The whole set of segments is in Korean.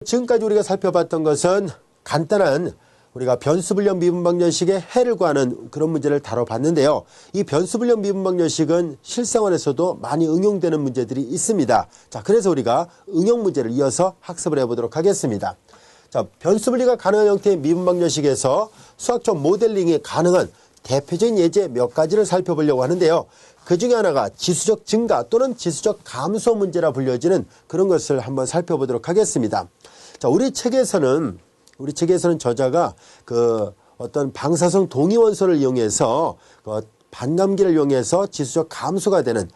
지금까지 우리가 살펴봤던 것은 간단한 우리가 변수불량 미분방정식의 해를 구하는 그런 문제를 다뤄봤는데요. 이 변수불량 미분방정식은 실생활에서도 많이 응용되는 문제들이 있습니다. 자, 그래서 우리가 응용 문제를 이어서 학습을 해보도록 하겠습니다. 자, 변수분리가 가능한 형태의 미분방정식에서 수학적 모델링이 가능한 대표적인 예제 몇 가지를 살펴보려고 하는데요. 그 중에 하나가 지수적 증가 또는 지수적 감소 문제라 불려지는 그런 것을 한번 살펴보도록 하겠습니다. 자, 우리 책에서는 저자가 그 어떤 방사성 동위원소를 이용해서 반감기를 이용해서 지수적 감소가 되는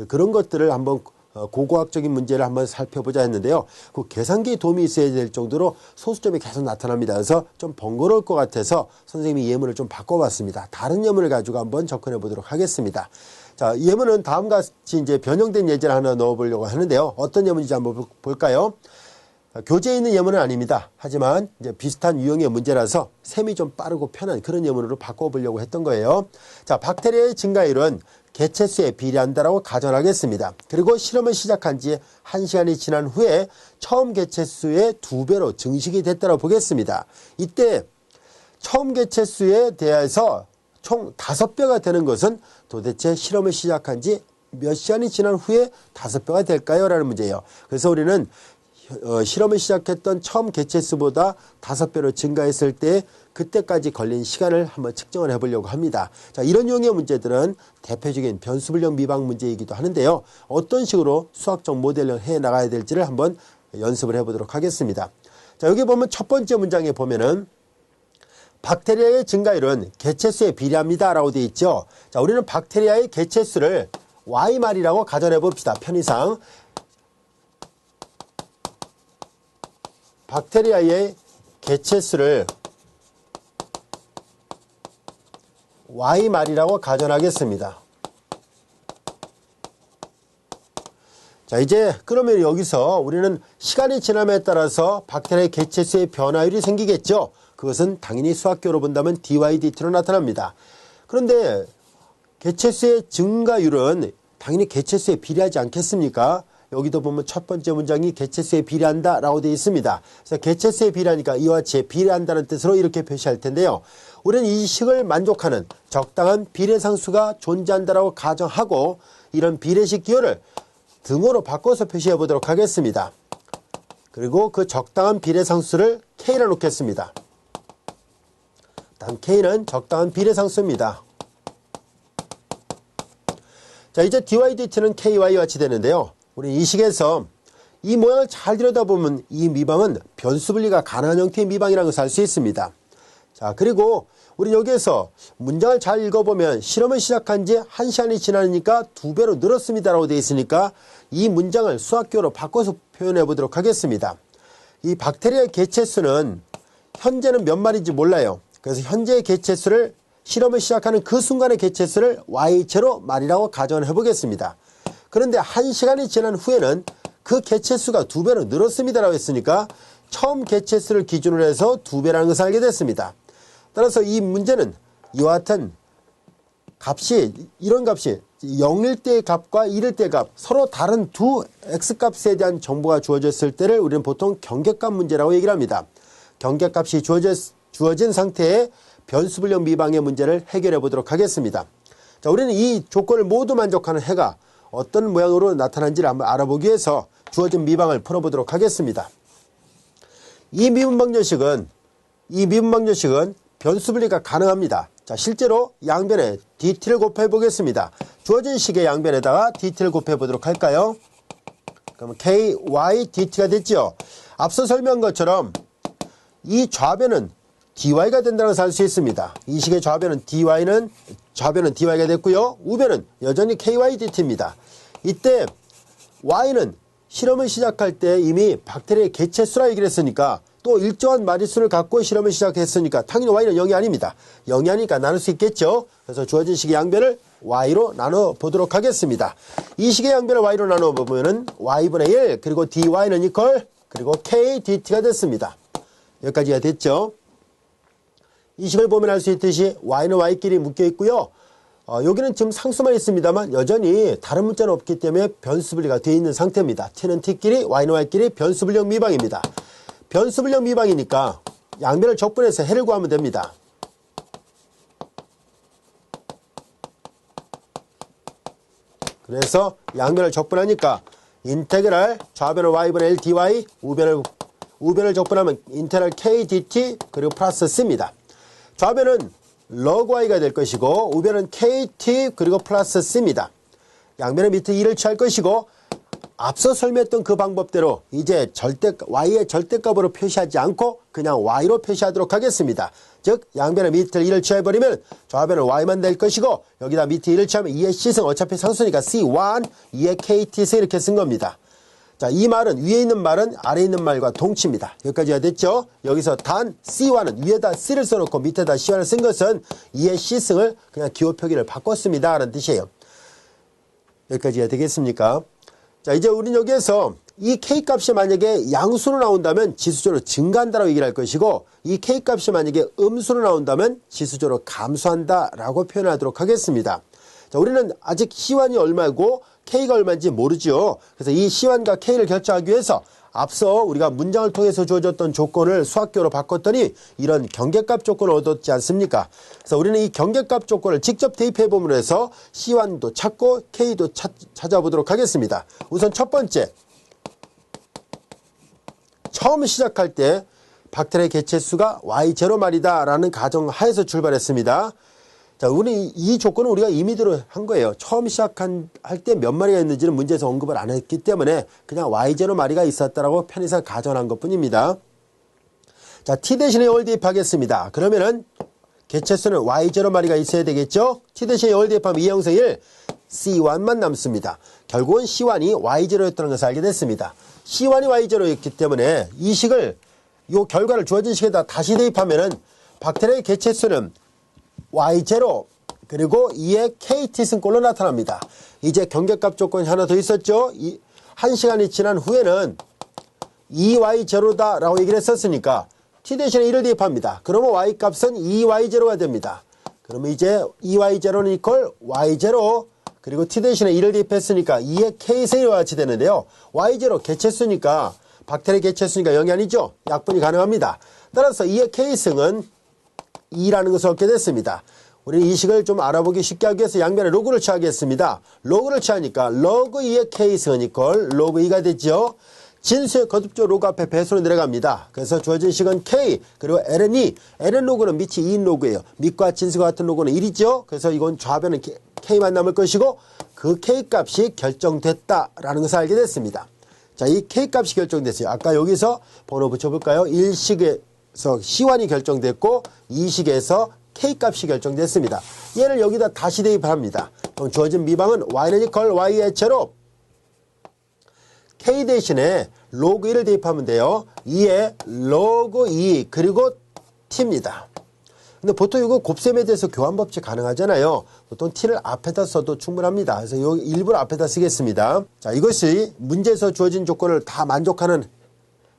그런 것들을 한번 고고학적인 문제를 한번 살펴보자 했는데요. 그 계산기에 도움이 있어야 될 정도로 소수점이 계속 나타납니다. 그래서 좀 번거로울 것 같아서 선생님이 예문을 좀 바꿔봤습니다. 다른 예문을 가지고 한번 접근해 보도록 하겠습니다. 자, 예문은 다음과 같이 이제 변형된 예제를 하나 넣어보려고 하는데요. 어떤 예문인지 한번 볼까요? 교재에 있는 예문은 아닙니다. 하지만 이제 비슷한 유형의 문제라서 셈이 좀 빠르고 편한 그런 예문으로 바꿔보려고 했던 거예요. 자, 박테리아의 증가율은 개체수에 비례한다라고 가정하겠습니다. 그리고 실험을 시작한 지 1시간이 지난 후에 처음 개체수의 2배로 증식이 됐다고 보겠습니다. 이때 처음 개체수에 대해서 총 5배가 되는 것은 도대체 실험을 시작한 지 몇 시간이 지난 후에 5배가 될까요? 라는 문제예요. 그래서 우리는 실험을 시작했던 처음 개체수보다 5배로 증가했을 때 그때까지 걸린 시간을 한번 측정을 해보려고 합니다. 자, 이런 유형의 문제들은 대표적인 변수불량 미방 문제이기도 하는데요. 어떤 식으로 수학적 모델링을 해나가야 될지를 한번 연습을 해보도록 하겠습니다. 자, 여기 보면 첫 번째 문장에 보면은 박테리아의 증가율은 개체수에 비례합니다 라고 되어 있죠. 자, 우리는 박테리아의 개체수를 Y말이라고 가정해 봅시다. 편의상 박테리아의 개체수를 Y말이라고 가정하겠습니다. 자, 이제 그러면 여기서 우리는 시간이 지남에 따라서 박테리아의 개체수의 변화율이 생기겠죠. 그것은 당연히 수학적으로 본다면 dy/dt로 나타납니다. 그런데 개체수의 증가율은 당연히 개체수에 비례하지 않겠습니까? 여기도 보면 첫 번째 문장이 개체수에 비례한다 라고 되어 있습니다. 그래서 개체수에 비례하니까 이와 같이 비례한다는 뜻으로 이렇게 표시할 텐데요. 우리는 이 식을 만족하는 적당한 비례상수가 존재한다라고 가정하고 이런 비례식 기호를 등호로 바꿔서 표시해 보도록 하겠습니다. 그리고 그 적당한 비례상수를 K로 놓겠습니다. 다음 K는 적당한 비례상수입니다. 자, 이제 dy/dt는 ky와 같이 되는데요. 우리는 이 식에서 이 모양을 잘 들여다보면 이 미방은 변수분리가 가능한 형태의 미방이라는 것을 알 수 있습니다. 자, 그리고 우리 여기에서 문장을 잘 읽어보면 실험을 시작한 지 1시간이 지나니까 2배로 늘었습니다 라고 되어 있으니까 이 문장을 수학교로 바꿔서 표현해 보도록 하겠습니다. 이 박테리아의 개체수는 현재는 몇 마리인지 몰라요. 그래서 현재의 개체수를 실험을 시작하는 그 순간의 개체수를 Y체로 말이라고 가정을 해보겠습니다. 그런데 1시간이 지난 후에는 그 개체수가 2배로 늘었습니다 라고 했으니까 처음 개체수를 기준으로 해서 2배라는 것을 알게 됐습니다. 따라서 이 문제는 이와 같은 값이, 이런 값이 0일 때의 값과 1일 때의 값, 서로 다른 두 x값에 대한 정보가 주어졌을 때를 우리는 보통 경계값 문제라고 얘기를 합니다. 경계값이 주어진 상태의 변수불량 미방의 문제를 해결해 보도록 하겠습니다. 자, 우리는 이 조건을 모두 만족하는 해가 어떤 모양으로 나타난지를 한번 알아보기 위해서 주어진 미방을 풀어보도록 하겠습니다. 이 미분방정식은 변수분리가 가능합니다. 자, 실제로 양변에 dt를 곱해 보겠습니다. 주어진 식의 양변에다가 dt를 곱해 보도록 할까요? 그러면 ky dt가 됐죠. 앞서 설명한 것처럼 이 좌변은 dy가 된다는 것을 알 수 있습니다. 이 식의 좌변은 dy가 됐고요. 우변은 여전히 ky dt입니다. 이때 y는 실험을 시작할 때 이미 박테리아의 개체수라 얘기를 했으니까 또 일정한 마리수를 갖고 실험을 시작했으니까 당연히 y는 0이 아닙니다. 0이 아니니까 나눌 수 있겠죠. 그래서 주어진 식의 양변을 y로 나눠 보도록 하겠습니다. 이 식의 양변을 y로 나눠 보면은 y분의 1 그리고 dy는 이퀄 그리고 k dt가 됐습니다. 여기까지가 됐죠. 이 식을 보면 알 수 있듯이 y는 y끼리 묶여 있고요. 여기는 지금 상수만 있습니다만 여전히 다른 문자는 없기 때문에 변수분리가 되어 있는 상태입니다. t는 t끼리 y는 y끼리 변수분량 미방입니다. 변수불량 미방이니까 양변을 적분해서 해를 구하면 됩니다. 그래서 양변을 적분하니까 인테그랄 좌변을 y분의 l dy, 우변을 적분하면 인테그랄 k dt 그리고 플러스 c입니다. 좌변은 log y가 될 것이고 우변은 kt 그리고 플러스 c입니다. 양변의 밑에 2를 취할 것이고 앞서 설명했던 그 방법대로 이제 y의 절대값으로 표시하지 않고 그냥 y로 표시하도록 하겠습니다. 즉 양변의 밑을 2를 취해버리면 좌변은 y만 될 것이고 여기다 밑에 2를 취하면 2의 c승 어차피 상수니까 c1, 2의 kt승 이렇게 쓴 겁니다. 자, 이 말은 위에 있는 말은 아래에 있는 말과 동치입니다. 여기까지가 됐죠? 여기서 단 c1은 위에다 c를 써놓고 밑에다 c1을 쓴 것은 2의 c승을 그냥 기호 표기를 바꿨습니다 라는 뜻이에요. 여기까지가 되겠습니까? 자, 이제 우리는 여기에서 이 K값이 만약에 양수로 나온다면 지수적으로 증가한다라고 얘기를 할 것이고 이 K값이 만약에 음수로 나온다면 지수적으로 감소한다라고 표현하도록 하겠습니다. 자, 우리는 아직 C1이 얼마고 K가 얼마인지 모르죠. 그래서 이 C1과 K를 결정하기 위해서 앞서 우리가 문장을 통해서 주어졌던 조건을 수학교로 바꿨더니 이런 경계값 조건을 얻었지 않습니까? 그래서 우리는 이 경계값 조건을 직접 대입해 봄으로 해서 C1도 찾고 K도 찾아보도록 하겠습니다. 우선 첫 번째, 처음 시작할 때 박테리아의 개체수가 Y0 말이다 라는 가정하에서 출발했습니다. 자, 우리 이 조건은 우리가 임의대로 한 거예요. 처음 시작할 때 몇 마리가 있는지는 문제에서 언급을 안 했기 때문에 그냥 Y0 마리가 있었다라고 편의상 가정한 것 뿐입니다. 자, T 대신에 0을 대입하겠습니다. 그러면은 개체수는 Y0 마리가 있어야 되겠죠? T 대신에 0을 대입하면 2형성 1, C1만 남습니다. 결국은 C1이 Y0였다는 것을 알게 됐습니다. C1이 Y0였기 때문에 이 식을, 요 결과를 주어진 식에다 다시 대입하면은 박테리아의 개체수는 Y0 그리고 2의 KT승꼴로 나타납니다. 이제 경계값 조건이 하나 더 있었죠. 1시간이 지난 후에는 2Y0다 라고 얘기를 했었으니까 T 대신에 1을 대입합니다. 그러면 Y값은 2Y0가 됩니다. 그러면 이제 2Y0는 이퀄 Y0 그리고 T 대신에 1을 대입했으니까 2의 K승과 같이 되는데요. Y0 개체수니까 박테리아 개체수니까 0이 아니죠. 약분이 가능합니다. 따라서 2의 K승은 2라는 것을 얻게 됐습니다. 우리는 이 식을 좀 알아보기 쉽게 하기 위해서 양변에 로그를 취하겠습니다. 로그를 취하니까 로그 2의 K승은 이퀄 로그 2가 되죠. 진수의 거듭적 로그 앞에 배수로 내려갑니다. 그래서 주어진 식은 K 그리고 L은 2. L은 로그는 밑이 2인 로그예요. 밑과 진수가 같은 로그는 1이죠. 그래서 이건 좌변은 K만 남을 것이고 그 K값이 결정됐다라는 것을 알게 됐습니다. 자, 이 K값이 결정됐어요. 아까 여기서 번호 붙여볼까요? 1식에서 C1이 결정됐고 2식에서 K값이 결정됐습니다. 얘를 여기다 다시 대입합니다. 그럼 주어진 미방은 Y는 이퀄 Y의 제로 K 대신에 로그 1을 대입하면 돼요. 2에 로그 2 그리고 T입니다. 근데 보통 이거 곱셈에 대해서 교환법칙 가능하잖아요. 보통 T를 앞에다 써도 충분합니다. 그래서 여기 일부러 앞에다 쓰겠습니다. 자, 이것이 문제에서 주어진 조건을 다 만족하는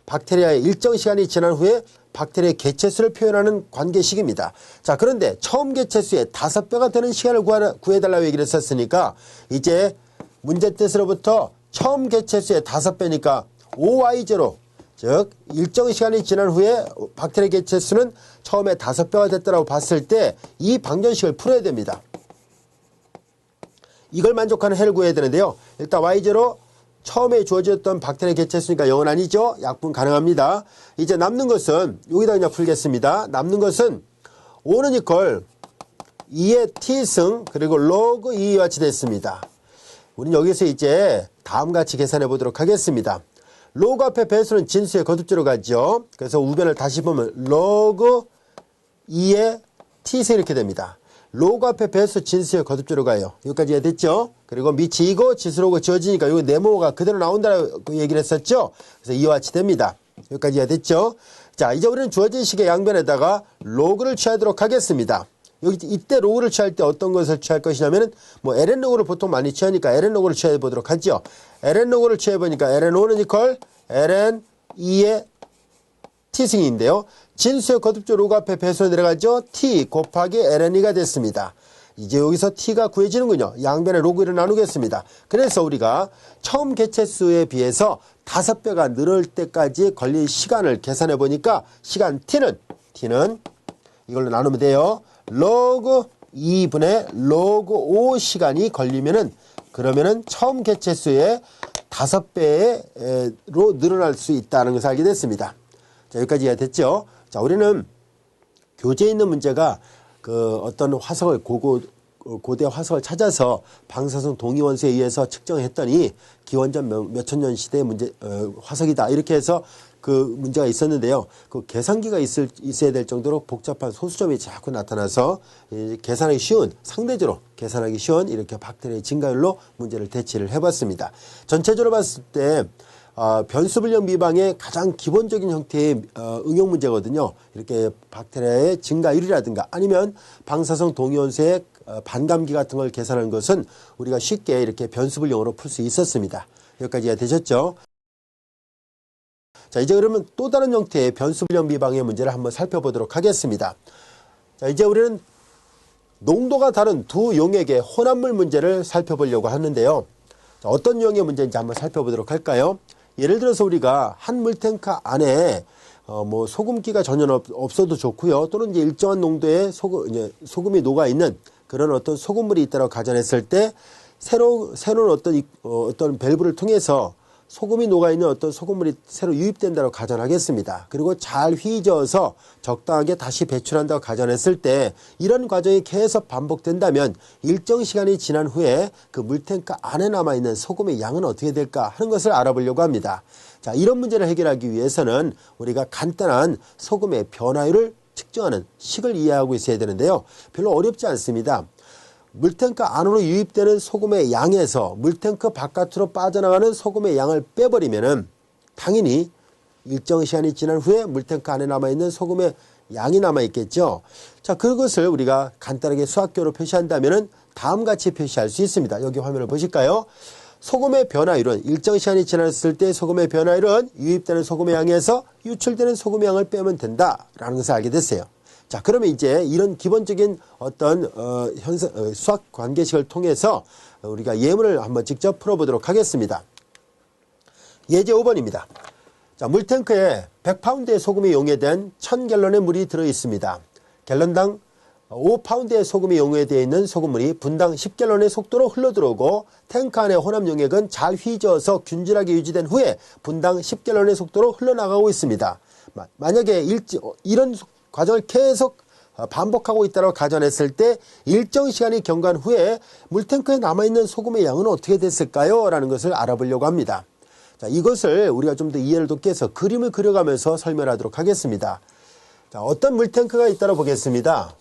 박테리아의 일정 시간이 지난 후에 박테리아의 개체수를 표현하는 관계식입니다. 자, 그런데 처음 개체수의 5배가 되는 시간을 구해달라고 얘기를 했었으니까 이제 문제 뜻으로부터 처음 개체수의 5배니까 5y0 즉 일정 시간이 지난 후에 박테리아 개체수는 처음에 5배가 됐다고 봤을 때 이 방정식을 풀어야 됩니다. 이걸 만족하는 해를 구해야 되는데요. 일단 y0 처음에 주어졌던 박테리아 개체수니까 0은 아니죠. 약분 가능합니다. 이제 남는 것은 여기다 그냥 풀겠습니다. 남는 것은 5는 이퀄 2의 t승 그리고 로그 2와 같이 됐습니다. 우리는 여기서 이제 다음같이 계산해 보도록 하겠습니다. 로그 앞에 배수는 진수의 거듭제로 가죠. 그래서 우변을 다시 보면 로그 2의 t승 이렇게 됩니다. 로그 앞에 배수 진수의 거듭제로 가요. 여기까지 됐죠? 그리고 밑이 이고 지수로그 지어지니까 여기 네모가 그대로 나온다고 얘기를 했었죠? 그래서 이와 같이 됩니다. 여기까지 됐죠? 자, 이제 우리는 주어진 식의 양변에다가 로그를 취하도록 하겠습니다. 여기 이때 로그를 취할 때 어떤 것을 취할 것이냐면은 뭐 ln 로그를 보통 많이 취하니까 ln 로그를 취해 보도록 하죠. ln 로그를 취해 보니까 ln5는 이퀄 ln 2의 t승인데요. 진수의 거듭적 로그 앞에 배수로 내려가죠. t 곱하기 ln2가 됐습니다. 이제 여기서 t가 구해지는군요. 양변의 로그 1을 나누겠습니다. 그래서 우리가 처음 개체수에 비해서 5배가 늘을 때까지 걸린 시간을 계산해 보니까 시간 t는 이걸로 나누면 돼요. 로그 2분의 로그 5 시간이 걸리면은 그러면은 처음 개체수의 5배로 늘어날 수 있다는 것을 알게 됐습니다. 자, 여기까지 이해됐죠? 자, 우리는 교재에 있는 문제가 그 어떤 화석을 고대 화석을 찾아서 방사성 동위원소에 의해서 측정했더니 기원전 몇천 년 시대의 화석이다 이렇게 해서 그 문제가 있었는데요. 그 계산기가 있어야 될 정도로 복잡한 소수점이 자꾸 나타나서 계산하기 쉬운, 상대적으로 계산하기 쉬운 이렇게 박테리아의 증가율로 문제를 대치를 해봤습니다. 전체적으로 봤을 때 변수불량 미방의 가장 기본적인 형태의 응용 문제거든요. 이렇게 박테리아의 증가율이라든가 아니면 방사성 동위원소의 반감기 같은 걸 계산하는 것은 우리가 쉽게 이렇게 변수불량으로 풀 수 있었습니다. 여기까지 이해되셨죠? 자, 이제 그러면 또 다른 형태의 변수불량 미방의 문제를 한번 살펴보도록 하겠습니다. 자, 이제 우리는 농도가 다른 두 용액의 혼합물 문제를 살펴보려고 하는데요. 자, 어떤 유형의 문제인지 한번 살펴보도록 할까요? 예를 들어서 우리가 한 물탱크 안에 뭐 소금기가 전혀 없어도 좋고요. 또는 이제 일정한 농도의 소금이 녹아있는 그런 어떤 소금물이 있다고 가정했을 때 새로운 어떤 밸브를 통해서 소금이 녹아있는 어떤 소금물이 새로 유입된다고 가정하겠습니다. 그리고 잘 휘저어서 적당하게 다시 배출한다고 가정했을 때 이런 과정이 계속 반복된다면 일정 시간이 지난 후에 그 물탱크 안에 남아있는 소금의 양은 어떻게 될까 하는 것을 알아보려고 합니다. 자, 이런 문제를 해결하기 위해서는 우리가 간단한 소금의 변화율을 측정하는 식을 이해하고 있어야 되는데요. 별로 어렵지 않습니다. 물탱크 안으로 유입되는 소금의 양에서 물탱크 바깥으로 빠져나가는 소금의 양을 빼버리면은 당연히 일정 시간이 지난 후에 물탱크 안에 남아있는 소금의 양이 남아있겠죠. 자, 그것을 우리가 간단하게 수학적으로 표시한다면은 다음같이 표시할 수 있습니다. 여기 화면을 보실까요? 소금의 변화율은 일정 시간이 지났을 때 소금의 변화율은 유입되는 소금의 양에서 유출되는 소금의 양을 빼면 된다라는 것을 알게 됐어요. 자, 그러면 이제 이런 기본적인 어떤 수학 관계식을 통해서 우리가 예문을 한번 직접 풀어보도록 하겠습니다. 예제 5번입니다. 자, 물탱크에 100파운드의 소금이 용해된 1000갤런의 물이 들어있습니다. 갤런당 5파운드의 소금이 용해되어 있는 소금물이 분당 10갤런의 속도로 흘러들어오고 탱크 안의 혼합 용액은 잘 휘저어서 균질하게 유지된 후에 분당 10갤런의 속도로 흘러나가고 있습니다. 만약에 이런 과정을 계속 반복하고 있다고 가정했을 때 일정 시간이 경과한 후에 물탱크에 남아있는 소금의 양은 어떻게 됐을까요? 라는 것을 알아보려고 합니다. 자, 이것을 우리가 좀 더 이해를 돕기 위해서 그림을 그려가면서 설명하도록 하겠습니다. 자, 어떤 물탱크가 있다고 보겠습니다.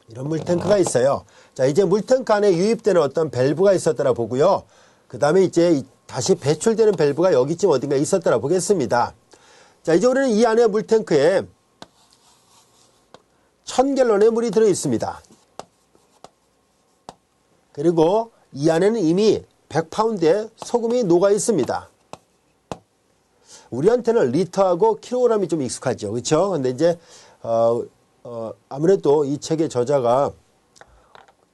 이런 물탱크가 있어요. 자, 이제 물탱크 안에 유입되는 어떤 밸브가 있었다라 보고요. 그 다음에 이제 다시 배출되는 밸브가 여기쯤 어딘가 있었다라 보겠습니다. 자, 이제 우리는 이 안에 물탱크에 1000갤런의 물이 들어있습니다. 그리고 이 안에는 이미 100파운드의 소금이 녹아 있습니다. 우리한테는 리터하고 킬로그램이 좀 익숙하죠. 그렇죠? 근데 이제 아무래도 이 책의 저자가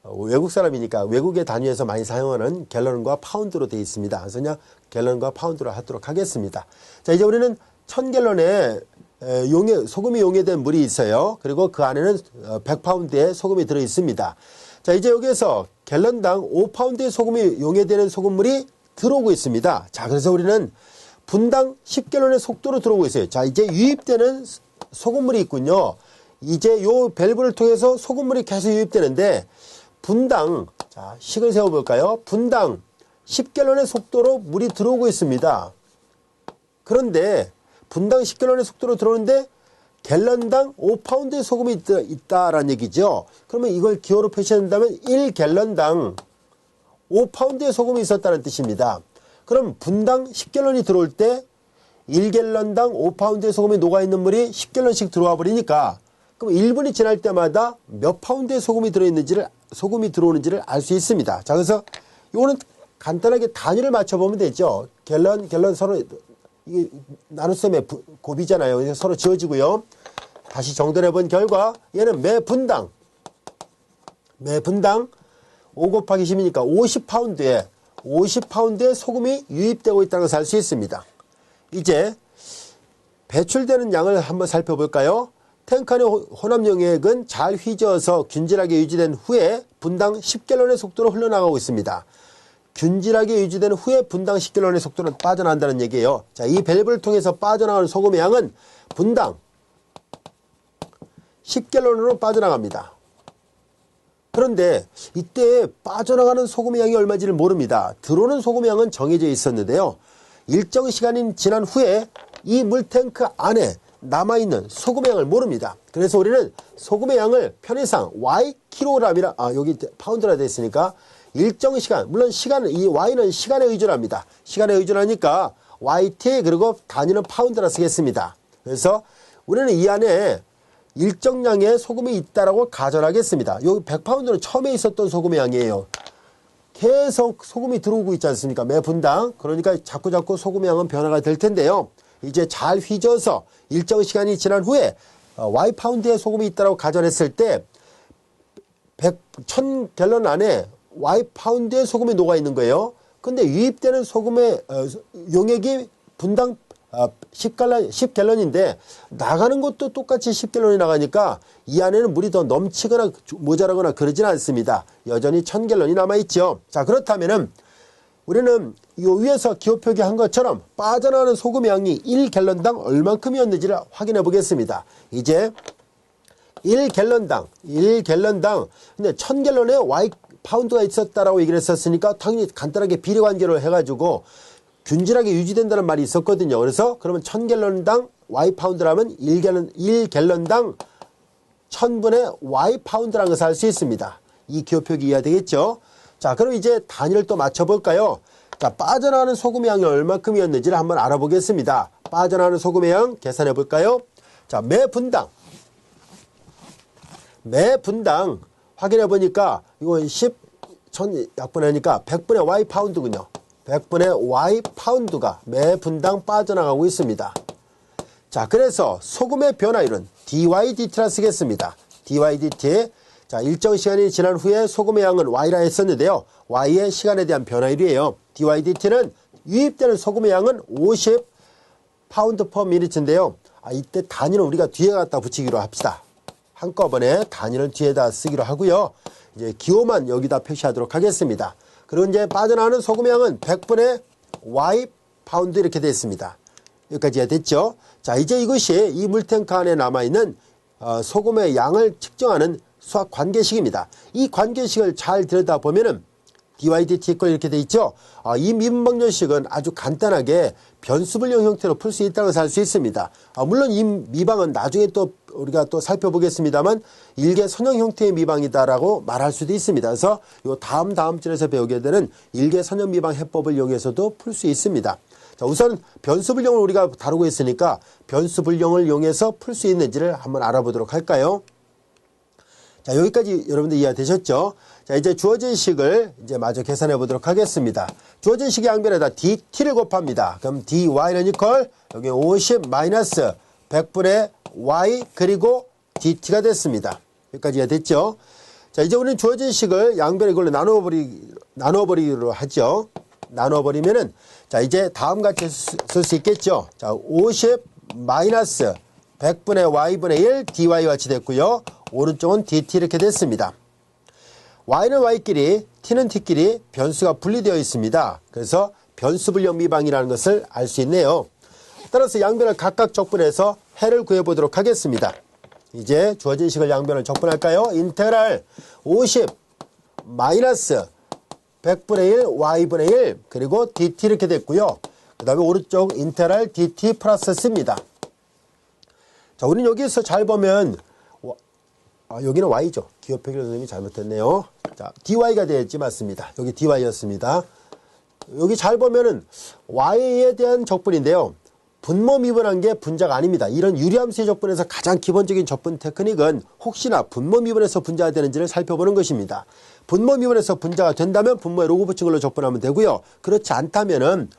외국 사람이니까 외국의 단위에서 많이 사용하는 갤런과 파운드로 되어 있습니다. 그래서 그냥 갤런과 파운드로 하도록 하겠습니다. 자, 이제 우리는 1000갤런의 소금이 용해된 물이 있어요. 그리고 그 안에는 100파운드의 소금이 들어 있습니다. 자, 이제 여기에서 갤런당 5파운드의 소금이 용해되는 소금물이 들어오고 있습니다. 자, 그래서 우리는 분당 10갤런의 속도로 들어오고 있어요. 자, 이제 유입되는 소금물이 있군요. 이제 요 밸브를 통해서 소금물이 계속 유입되는데 분당, 자, 식을 세워볼까요? 분당 10갤런의 속도로 물이 들어오고 있습니다. 그런데 분당 10갤런의 속도로 들어오는데 갤런당 5파운드의 소금이 있다라는 얘기죠. 그러면 이걸 기호로 표시한다면 1갤런당 5파운드의 소금이 있었다는 뜻입니다. 그럼 분당 10갤런이 들어올 때 1갤런당 5파운드의 소금이 녹아있는 물이 10갤런씩 들어와 버리니까 그럼 1분이 지날 때마다 몇 파운드의 소금이 들어오는지를 알 수 있습니다. 자, 그래서 이거는 간단하게 단위를 맞춰보면 되죠. 갤런 서로 이게 나눗셈의 곱이잖아요. 그래서 서로 지워지고요. 다시 정돈해 본 결과 얘는 매 분당 매 분당 5 곱하기 10이니까 50파운드의 소금이 유입되고 있다는 것을 알 수 있습니다. 이제 배출되는 양을 한번 살펴볼까요? 탱크 안의 혼합 용액은 잘 휘저어서 균질하게 유지된 후에 분당 10갤런의 속도로 흘러나가고 있습니다. 균질하게 유지된 후에 분당 10갤런의 속도로 빠져나간다는 얘기예요. 자, 이 밸브를 통해서 빠져나가는 소금의 양은 분당 10갤런으로 빠져나갑니다. 그런데 이때 빠져나가는 소금의 양이 얼마인지를 모릅니다. 들어오는 소금의 양은 정해져 있었는데요. 일정 시간이 지난 후에 이 물탱크 안에 남아있는 소금의 양을 모릅니다. 그래서 우리는 소금의 양을 편의상 Ykg이라, 여기 파운드라 되어 있으니까 일정 시간, 물론 시간은, 이 Y는 시간에 의존합니다. 시간에 의존하니까 YT 그리고 단위는 파운드라 쓰겠습니다. 그래서 우리는 이 안에 일정량의 소금이 있다라고 가정하겠습니다. 여기 100파운드는 처음에 있었던 소금의 양이에요. 계속 소금이 들어오고 있지 않습니까? 매 분당. 그러니까 자꾸자꾸 소금의 양은 변화가 될 텐데요. 이제 잘 휘저어서 일정 시간이 지난 후에 Y파운드의 소금이 있다라고 가정했을 때 1000갤런 안에 Y파운드의 소금이 녹아 있는 거예요. 근데 유입되는 소금의 용액이 분당 10갤런인데 나가는 것도 똑같이 10갤런이 나가니까 이 안에는 물이 더 넘치거나 모자라거나 그러지는 않습니다. 여전히 1000갤런이 남아있죠. 자, 그렇다면은 우리는 이 위에서 기호 표기한 것처럼 빠져나가는 소금의 양이 1갤런당 얼만큼이었는지를 확인해 보겠습니다. 이제 1갤런당 근데 1000갤런에 Y 파운드가 있었다라고 얘기를 했었으니까 당연히 간단하게 비례관계로 해가지고 균질하게 유지된다는 말이 있었거든요. 그래서 그러면 1000갤런당 Y파운드라면 1갤런당 1000분의 Y파운드라는 것을 알 수 있습니다. 이 기호 표기 이해가 되겠죠? 자, 그럼 이제 단위를 또 맞춰볼까요? 자, 빠져나가는 소금의 양이 얼마큼이었는지를 한번 알아보겠습니다. 빠져나가는 소금의 양 계산해 볼까요? 자, 매 분당 확인해 보니까 이거 10,000 약분하니까 100분의 Y 파운드군요. 100분의 Y 파운드가 매 분당 빠져나가고 있습니다. 자, 그래서 소금의 변화율은 dydt라 쓰겠습니다. dydt. 자, 일정 시간이 지난 후에 소금의 양은 Y라 했었는데요. Y의 시간에 대한 변화율이에요. dydt는 유입되는 소금의 양은 50 파운드 퍼 미니트인데요. 이때 단위는 우리가 뒤에 갖다 붙이기로 합시다. 한꺼번에 단위를 뒤에다 쓰기로 하고요. 이제 기호만 여기다 표시하도록 하겠습니다. 그리고 이제 빠져나가는 소금의 양은 100분의 Y 파운드 이렇게 되어 있습니다. 여기까지가 됐죠. 자, 이제 이것이 이 물탱크 안에 남아있는 소금의 양을 측정하는 수학 관계식입니다. 이 관계식을 잘 들여다보면은 dydt의 걸 이렇게 돼 있죠. 이 미분방정식은 아주 간단하게 변수분령 형태로 풀 수 있다는 것을 알 수 있습니다. 물론 이 미방은 나중에 또 우리가 또 살펴보겠습니다만 일개선형 형태의 미방이다라고 말할 수도 있습니다. 그래서 요 다음 줄에서 배우게 되는 일개선형 미방 해법을 이용해서도 풀 수 있습니다. 자, 우선 변수분령을 우리가 다루고 있으니까 변수분령을 이용해서 풀 수 있는지를 한번 알아보도록 할까요? 자, 여기까지 여러분들 이해되셨죠? 자, 이제 주어진 식을 이제 마저 계산해 보도록 하겠습니다. 주어진 식의 양변에다 dt를 곱합니다. 그럼 dy는 이퀄 여기 50 마이너스 100분의 y 그리고 dt가 됐습니다. 여기까지 이해됐죠? 자, 이제 우리는 주어진 식을 양변에 이걸로 나누어버리기로 하죠. 나누어버리면은 자, 이제 다음같이 쓸 수 있겠죠? 자, 50 마이너스 100분의 y분의 1 dy 같이 됐고요. 오른쪽은 dt 이렇게 됐습니다. y는 y끼리 t는 t끼리 변수가 분리되어 있습니다. 그래서 변수분령 미방이라는 것을 알 수 있네요. 따라서 양변을 각각 적분해서 해를 구해보도록 하겠습니다. 이제 주어진 식을 양변을 적분할까요? 인테그랄 50 마이너스 100분의 1 y분의 1 그리고 dt 이렇게 됐고요. 그 다음에 오른쪽 인테그랄 dt 플러스 c입니다. 자, 우리는 여기서 잘 보면 여기는 y죠. 기호 표기 선생님이 잘못했네요. 자, dy가 되었지 맞습니다. 여기 dy였습니다. 여기 잘 보면은 y에 대한 적분인데요. 분모 미분한 게 분자가 아닙니다. 이런 유리함수의 적분에서 가장 기본적인 적분 테크닉은 혹시나 분모 미분에서 분자가 되는지를 살펴보는 것입니다. 분모 미분에서 분자가 된다면 분모에 로그 붙인 걸로 적분하면 되고요. 그렇지 않다면은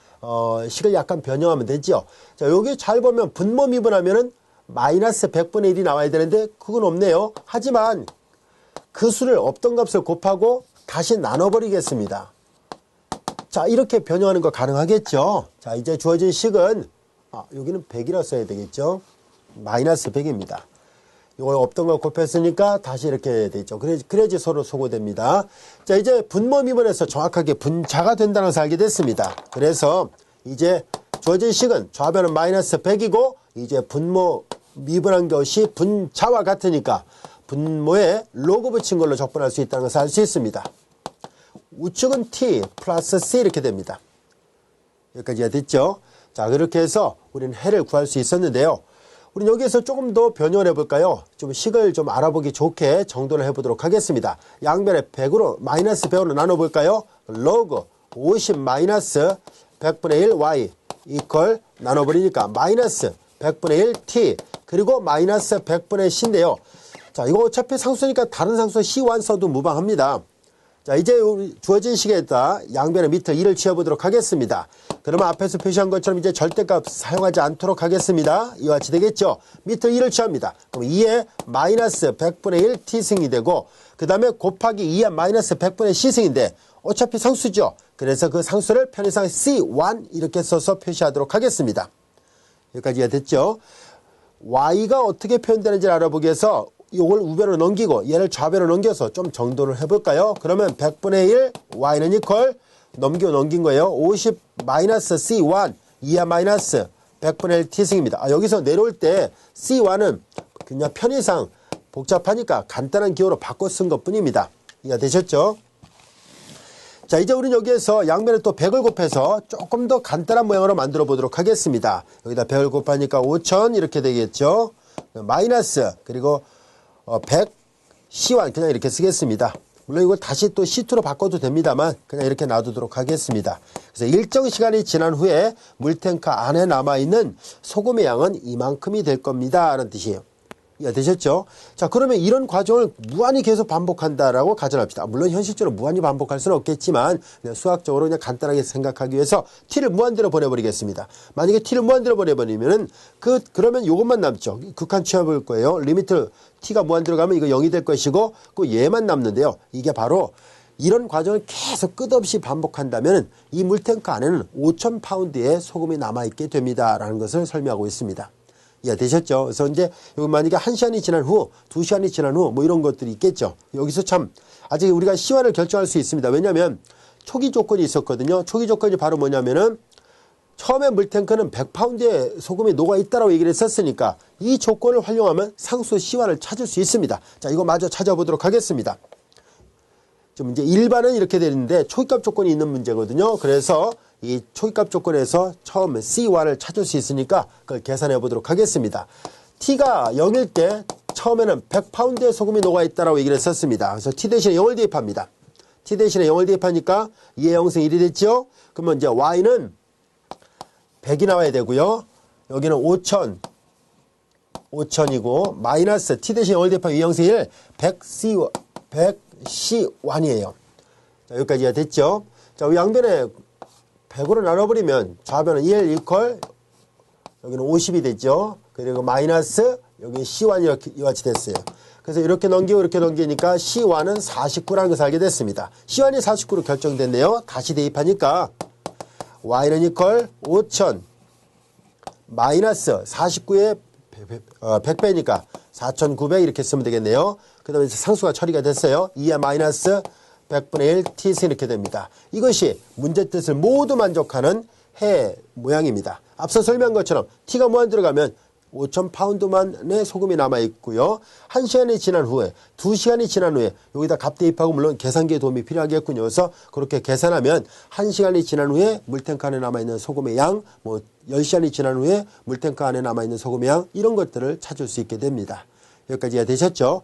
식을 약간 변형하면 되죠. 자, 여기 잘 보면 분모 미분하면은 마이너스 100분의 1이 나와야 되는데 그건 없네요. 하지만 그 수를 없던 값을 곱하고 다시 나눠버리겠습니다. 자, 이렇게 변형하는 거 가능하겠죠. 자, 이제 주어진 식은 여기는 100이라 써야 되겠죠. 마이너스 100입니다. 이걸 없던 걸 곱했으니까 다시 이렇게 되죠. 그래야지 서로 소거됩니다. 자, 이제 분모 미분에서 정확하게 분자가 된다는 것을 알게 됐습니다. 그래서 이제 주어진 식은 좌변은 마이너스 100이고 이제 분모 미분한 것이 분자와 같으니까 분모에 로그 붙인 걸로 적분할 수 있다는 것을 알 수 있습니다. 우측은 t 플러스 c 이렇게 됩니다. 여기까지가 됐죠. 자, 그렇게 해서 우리는 해를 구할 수 있었는데요. 우리는 여기에서 조금 더 변형을 해볼까요? 좀 식을 좀 알아보기 좋게 정돈을 해보도록 하겠습니다. 양변에 100으로, 마이너스 100으로 나눠볼까요? 로그 50 마이너스 100분의 1 y 이퀄 나눠버리니까 마이너스 100분의 1 t 그리고 마이너스 100분의 c인데요. 자, 이거 어차피 상수니까 다른 상수 c1 써도 무방합니다. 자, 이제 주어진 식에다 양변의 밑을 2를 취해보도록 하겠습니다. 그러면 앞에서 표시한 것처럼 이제 절대값 사용하지 않도록 하겠습니다. 이와 같이 되겠죠. 밑을 2를 취합니다. 그럼 2에 마이너스 100분의 1 t승이 되고 그 다음에 곱하기 2에 마이너스 100분의 c승인데 어차피 상수죠. 그래서 그 상수를 편의상 c1 이렇게 써서 표시하도록 하겠습니다. 여기까지가 됐죠. y가 어떻게 표현되는지 알아보기 위해서 이걸 우변으로 넘기고 얘를 좌변으로 넘겨서 좀 정돈을 해볼까요? 그러면 100분의 1 y는 이퀄 넘긴 거예요. 50 마이너스 c1 2야 마이너스 100분의 1 t승입니다. 여기서 내려올 때 c1은 그냥 편의상 복잡하니까 간단한 기호로 바꿔 쓴 것 뿐입니다. 이해가 되셨죠? 자, 이제 우리는 여기에서 양변에 또 100을 곱해서 조금 더 간단한 모양으로 만들어 보도록 하겠습니다. 여기다 100을 곱하니까 5000 이렇게 되겠죠. 마이너스 그리고 100 C1 그냥 이렇게 쓰겠습니다. 물론 이걸 다시 또 C2로 바꿔도 됩니다만 그냥 이렇게 놔두도록 하겠습니다. 그래서 일정 시간이 지난 후에 물탱크 안에 남아있는 소금의 양은 이만큼이 될 겁니다 라는 뜻이에요. 이해가 되셨죠? 자, 그러면 이런 과정을 무한히 계속 반복한다라고 가정합시다. 물론 현실적으로 무한히 반복할 수는 없겠지만 그냥 수학적으로 그냥 간단하게 생각하기 위해서 t를 무한대로 보내버리겠습니다. 만약에 t를 무한대로 보내버리면은 그러면 이것만 남죠. 극한 취해볼 거예요. 리미트 t가 무한대로 가면 이거 0이 될 것이고 그 얘만 남는데요. 이게 바로 이런 과정을 계속 끝없이 반복한다면 이 물탱크 안에는 5000파운드의 소금이 남아있게 됩니다 라는 것을 설명하고 있습니다. 되셨죠? 그래서 이제 여기 만약에 1시간이 지난 후, 2시간이 지난 후 뭐 이런 것들이 있겠죠. 여기서 참 아직 우리가 C1을 결정할 수 있습니다. 왜냐하면 초기 조건이 있었거든요. 초기 조건이 바로 뭐냐면은 처음에 물탱크는 100파운드의 소금이 녹아있다라고 얘기를 했었으니까 이 조건을 활용하면 상수 C1을 찾을 수 있습니다. 자, 이거 마저 찾아보도록 하겠습니다. 좀 이제 일반은 이렇게 되는데 초기값 조건이 있는 문제거든요. 그래서 이 초기값 조건에서 처음에 C1을 찾을 수 있으니까 그걸 계산해 보도록 하겠습니다. T가 0일 때 처음에는 100파운드의 소금이 녹아있다라고 얘기를 했었습니다. 그래서 T 대신에 0을 대입합니다. T 대신에 0을 대입하니까 2의 0승 1이 됐죠? 그러면 이제 Y는 100이 나와야 되고요. 여기는 5000이고 마이너스 T 대신에 0을 대입하면 2의 0승 1 100C1이에요. 자, 여기까지가 됐죠? 자, 양변에 100으로 나눠버리면 좌변은 1 이퀄 여기는 50이 됐죠. 그리고 마이너스 여기 C1 이렇게 이같이 됐어요. 그래서 이렇게 넘기고 이렇게 넘기니까 C1은 49라는 것을 알게 됐습니다. C1이 49로 결정됐네요. 다시 대입하니까 Y는 이퀄 5000 마이너스 49에 100배니까 4900 이렇게 쓰면 되겠네요. 그 다음에 상수가 처리가 됐어요. 2의 마이너스 100분의 1 t승 이렇게 됩니다. 이것이 문제 뜻을 모두 만족하는 해 모양입니다. 앞서 설명한 것처럼 t가 무한 들어가면 5000파운드만의 소금이 남아있고요. 1시간이 지난 후에 2시간이 지난 후에 여기다 값 대입하고 물론 계산기의 도움이 필요하겠군요. 그래서 그렇게 계산하면 1시간이 지난 후에 물탱크 안에 남아있는 소금의 양, 뭐 10시간이 지난 후에 물탱크 안에 남아있는 소금의 양 이런 것들을 찾을 수 있게 됩니다. 여기까지가 되셨죠?